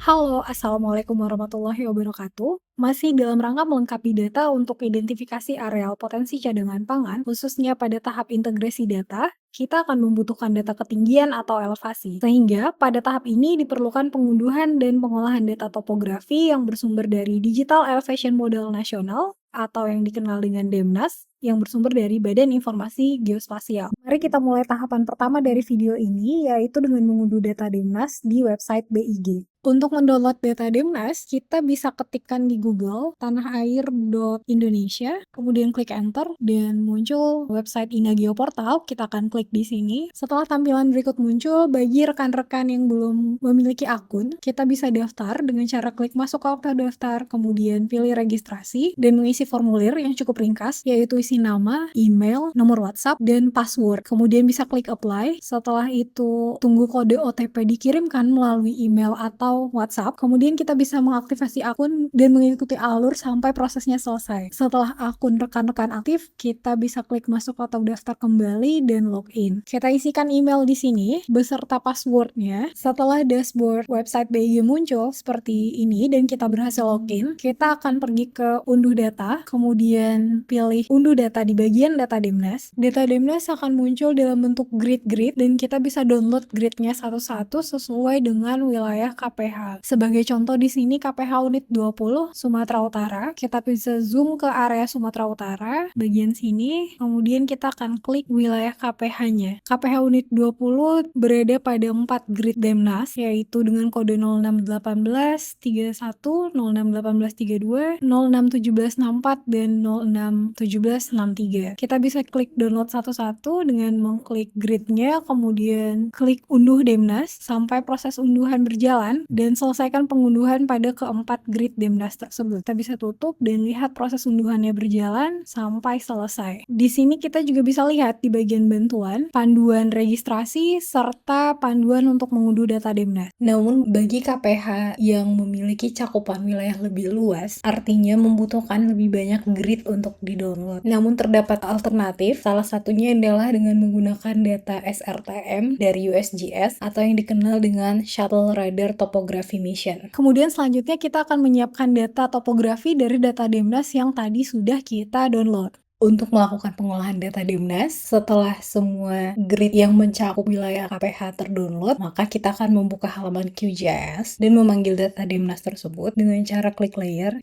Halo, Assalamualaikum warahmatullahi wabarakatuh. Masih dalam rangka melengkapi data untuk identifikasi areal potensi cadangan pangan, khususnya pada tahap integrasi data, kita akan membutuhkan data ketinggian atau elevasi. Sehingga pada tahap ini diperlukan pengunduhan dan pengolahan data topografi yang bersumber dari Digital Elevation Model Nasional atau yang dikenal dengan DEMNAS yang bersumber dari Badan Informasi Geospasial. Mari kita mulai tahapan pertama dari video ini, yaitu dengan mengunduh data DEMNAS di website BIG. Untuk mendownload data DEMNAS, kita bisa ketikkan di Google tanahair.indonesia, kemudian klik enter, dan muncul website Inageo Portal. Kita akan klik di sini. Setelah tampilan berikut muncul, bagi rekan-rekan yang belum memiliki akun, kita bisa daftar dengan cara klik masuk ke auto daftar, kemudian pilih registrasi, dan mengisi formulir yang cukup ringkas, yaitu isi nama, email, nomor WhatsApp, dan password. Kemudian bisa klik apply. Setelah itu, tunggu kode OTP dikirimkan melalui email atau WhatsApp, kemudian kita bisa mengaktifasi akun dan mengikuti alur sampai prosesnya selesai. Setelah akun rekan-rekan aktif, kita bisa klik masuk atau daftar kembali dan login. Kita isikan email di sini beserta passwordnya. Setelah dashboard website BIG muncul seperti ini dan kita berhasil login, kita akan pergi ke unduh data, kemudian pilih unduh data di bagian data DEMNAS. Data DEMNAS akan muncul dalam bentuk grid-grid dan kita bisa download gridnya satu-satu sesuai dengan wilayah KPH. Sebagai contoh di sini KPH unit 20 Sumatera Utara. Kita bisa zoom ke area Sumatera Utara bagian sini, kemudian kita akan klik wilayah KPH-nya. KPH unit 20 berada pada 4 grid DEMNAS, yaitu dengan kode 0618 31, 0618 32, 0617 64 dan 0617 63. Kita bisa klik download satu-satu dengan mengklik gridnya, kemudian klik unduh DEMNAS sampai proses unduhan berjalan dan selesaikan pengunduhan pada keempat grid DEMNAS tersebut. Kita bisa tutup dan lihat proses unduhannya berjalan sampai selesai. Di sini kita juga bisa lihat di bagian bantuan, panduan registrasi, serta panduan untuk mengunduh data DEMNAS. Namun bagi KPH yang memiliki cakupan wilayah lebih luas, artinya membutuhkan lebih banyak grid untuk di-download. Namun terdapat alternatif, salah satunya adalah dengan menggunakan data SRTM dari USGS atau yang dikenal dengan Shuttle Radar Topography Mission. Kemudian selanjutnya kita akan menyiapkan data topografi dari data DEMNAS yang tadi sudah kita download. Untuk melakukan pengolahan data DEMNAS, setelah semua grid yang mencakup wilayah KPH terdownload, maka kita akan membuka halaman QGIS dan memanggil data DEMNAS tersebut dengan cara klik layer,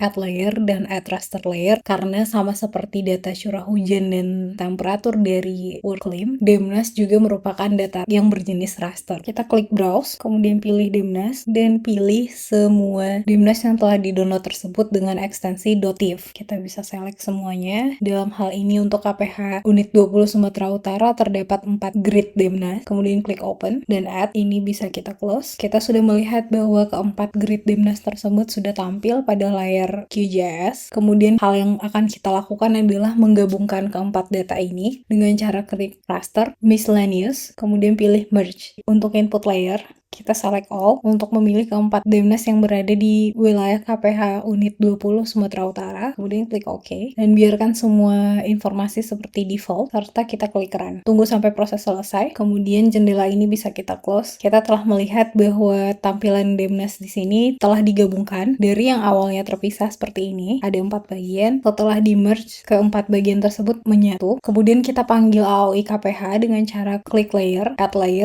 dan add raster layer. Karena sama seperti data curah hujan dan temperatur dari WorldClim, DEMNAS juga merupakan data yang berjenis raster. Kita klik browse, kemudian pilih DEMNAS dan pilih semua DEMNAS yang telah di-download tersebut dengan ekstensi .tif. Kita bisa select semuanya. Dalam hal ini untuk KPH unit 20 Sumatera Utara terdapat 4 grid DEMNAS. Kemudian klik open dan add, ini bisa kita close. Kita sudah melihat bahwa keempat grid DEMNAS tersebut sudah tampil pada layar QGIS. Kemudian hal yang akan kita lakukan adalah menggabungkan keempat data ini dengan cara klik raster, miscellaneous, kemudian pilih merge. Untuk input layer, kita select all untuk memilih keempat DEMNAS yang berada di wilayah KPH unit 20 Sumatera Utara, kemudian klik OK, dan biarkan semua informasi seperti default, serta kita klik run. Tunggu sampai proses selesai, kemudian jendela ini bisa kita close. Kita telah melihat bahwa tampilan DEMNAS di sini telah digabungkan dari yang awalnya terpisah seperti ini, ada 4 bagian, setelah di merge, keempat bagian tersebut menyatu. Kemudian kita panggil AOI KPH dengan cara klik layer,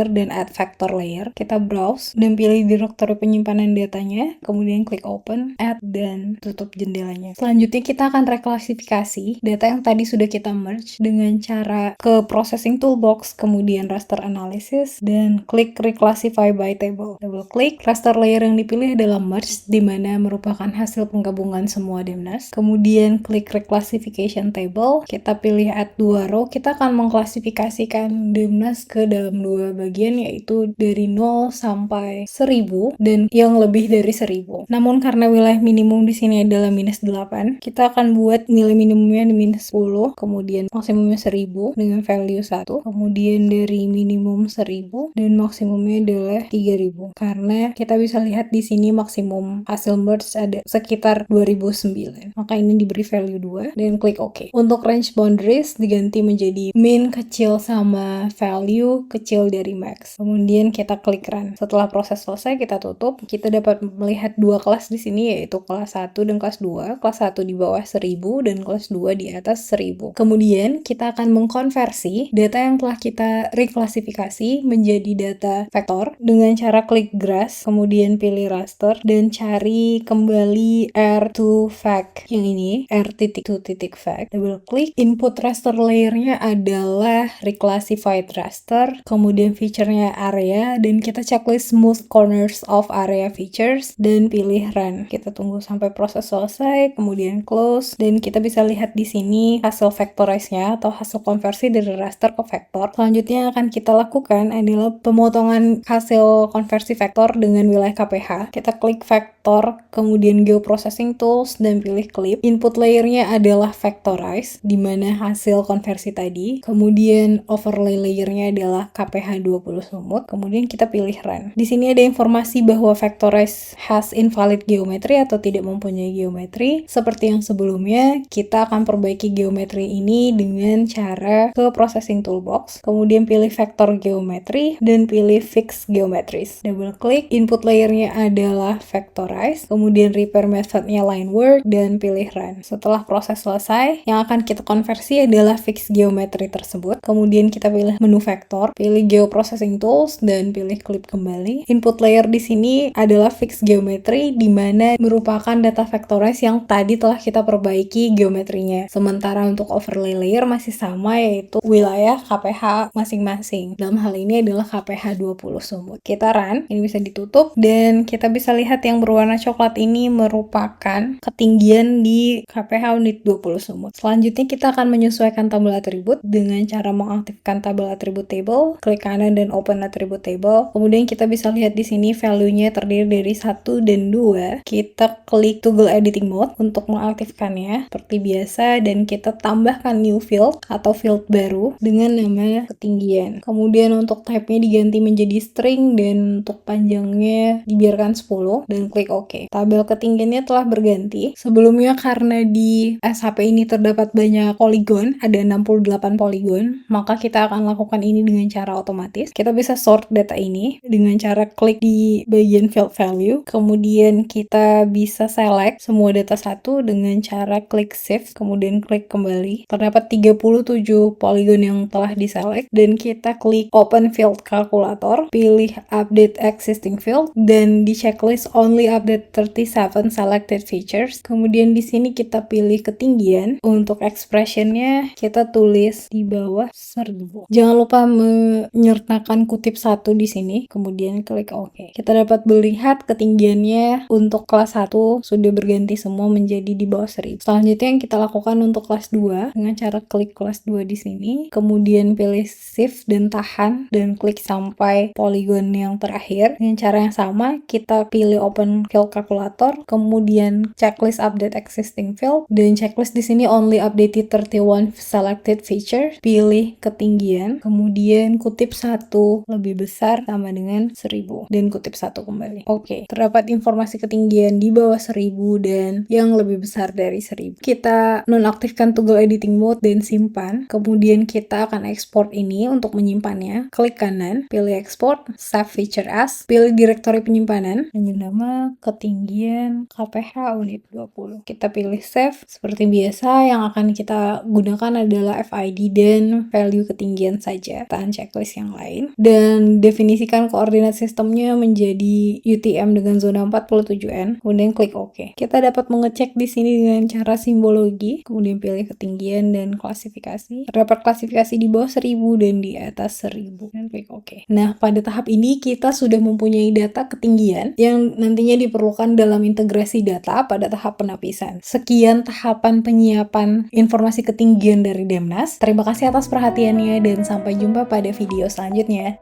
dan add vector layer. Kita browse dan pilih direktori penyimpanan datanya, kemudian klik open, add, dan tutup jendelanya. Selanjutnya kita akan reklasifikasi data yang tadi sudah kita merge dengan cara ke processing toolbox, kemudian raster analysis, dan klik reclassify by table. Double klik, raster layer yang dipilih adalah merge, di mana merupakan hasil penggabungan semua DEMNAS. Kemudian klik reclassification table, kita pilih add 2 row, kita akan mengklasifikasikan DEMNAS ke dalam 2 bagian, yaitu dari 0 sampai 1000 dan yang lebih dari 1000. Namun karena wilayah minimum di sini adalah -8, kita akan buat nilai minimumnya di -10, kemudian maksimumnya 1000 dengan value 1, kemudian dari minimum 1000 dan maksimumnya adalah 3000. Karena kita bisa lihat di sini maksimum hasil merge ada sekitar 2009. Maka ini diberi value 2 dan klik OK. Untuk range boundaries diganti menjadi min kecil sama value kecil dari max. Kemudian kita klik run. Setelah proses selesai kita tutup. Kita dapat melihat dua kelas di sini, yaitu kelas 1 dan kelas 2. Kelas 1 di bawah 1000 dan kelas 2 di atas 1000. Kemudian kita akan mengkonversi data yang telah kita reklasifikasi menjadi data vektor dengan cara klik grass, kemudian pilih raster dan cari kembali R2Fact. Yang ini R.2.fact. Double klik. Input raster layernya adalah reclassified raster, kemudian feature-nya area, dan kita checklist smooth corners of area features dan pilih run. Kita tunggu sampai proses selesai, kemudian close, dan kita bisa lihat di sini hasil vectorize-nya atau hasil konversi dari raster ke vektor. Selanjutnya yang akan kita lakukan adalah pemotongan hasil konversi vektor dengan wilayah KPH. Kita klik vektor, kemudian geoprocessing tools dan pilih clip. Input layernya adalah vectorize, di mana hasil konversi tadi. Kemudian overlay layernya adalah KPH 20 smooth. Kemudian kita pilih run. Di sini ada informasi bahwa vectorize has invalid geometry atau tidak mempunyai geometri. Seperti yang sebelumnya, kita akan perbaiki geometri ini dengan cara ke processing toolbox. Kemudian pilih vector geometry dan pilih fix geometries. Double klik. Input layernya adalah vectorize. Kemudian repair methodnya line work dan pilih run. Setelah proses selesai, yang akan kita konversi adalah fix geometry tersebut. Kemudian kita pilih menu vektor, pilih geoprocessing tools dan pilih clip kembali. Input layer di sini adalah fix geometry, di mana merupakan data vectorize yang tadi telah kita perbaiki geometrinya. Sementara untuk overlay layer masih sama, yaitu wilayah KPH masing-masing. Dalam hal ini adalah KPH 20 smooth. Kita run, ini bisa ditutup dan kita bisa lihat yang berwarna coklat ini merupakan ketinggian di KPH unit 20 smooth. Selanjutnya kita akan menyesuaikan tabel atribut dengan cara mengaktifkan tabel atribut table, klik kanan dan open atribut table. Kemudian kita bisa lihat di sini value-nya terdiri dari 1 dan 2. Kita klik toggle editing mode untuk mengaktifkannya seperti biasa dan kita tambahkan new field atau field baru dengan nama ketinggian. Kemudian untuk type-nya diganti menjadi string dan untuk panjangnya dibiarkan 10 dan klik OK. Tabel ketinggiannya telah berganti. Sebelumnya karena di SHP ini terdapat banyak poligon, ada 68 poligon, maka kita akan lakukan ini dengan cara otomatis. Kita bisa sort data ini dengan cara klik di bagian field value, kemudian kita bisa select semua data satu dengan cara klik shift, kemudian klik kembali. Terdapat 37 poligon yang telah diselect dan kita klik open field calculator, pilih update existing field dan di checklist only update 37 selected features. Kemudian di sini kita pilih ketinggian. Untuk expressionnya kita tulis di bawah 1000. Jangan lupa menyertakan kutip 1 di sini, kemudian klik OK. Kita dapat melihat ketinggiannya untuk kelas 1 sudah berganti semua menjadi di bawah 1000. Selanjutnya yang kita lakukan untuk kelas 2 dengan cara klik kelas 2 di sini, kemudian pilih shift dan tahan dan klik sampai poligon yang terakhir. Dengan cara yang sama, kita pilih open field calculator, kemudian checklist update existing field dan checklist di sini only updated 31 selected feature. Pilih ketinggian, kemudian kutip 1 lebih besar sama dengan 1000 dan kutip 1 kembali. Oke, terdapat informasi ketinggian di bawah 1000 dan yang lebih besar dari 1000. Kita nonaktifkan toggle editing mode dan simpan. Kemudian kita akan ekspor ini untuk menyimpannya. Klik kanan, pilih export, save feature as, pilih direktori penyimpanan dengan nama ketinggian KPH unit 20. Kita pilih save. Seperti biasa, yang akan kita gunakan adalah FID dan value ketinggian saja, tahan checklist yang lain. Dan definisikan koordinat sistemnya menjadi UTM dengan zona 47N, kemudian klik OK. Kita dapat mengecek di sini dengan cara simbologi, kemudian pilih ketinggian dan klasifikasi. Terdapat klasifikasi di bawah 1000 dan di atas 1000, dan klik OK. Nah, pada tahap ini kita sudah mempunyai data ketinggian yang nantinya diperlukan dalam integrasi data pada tahap penapisan. Sekian tahapan penyiapan informasi ketinggian dari Demnas. Terima kasih atas perhatiannya dan sampai jumpa pada video selanjutnya.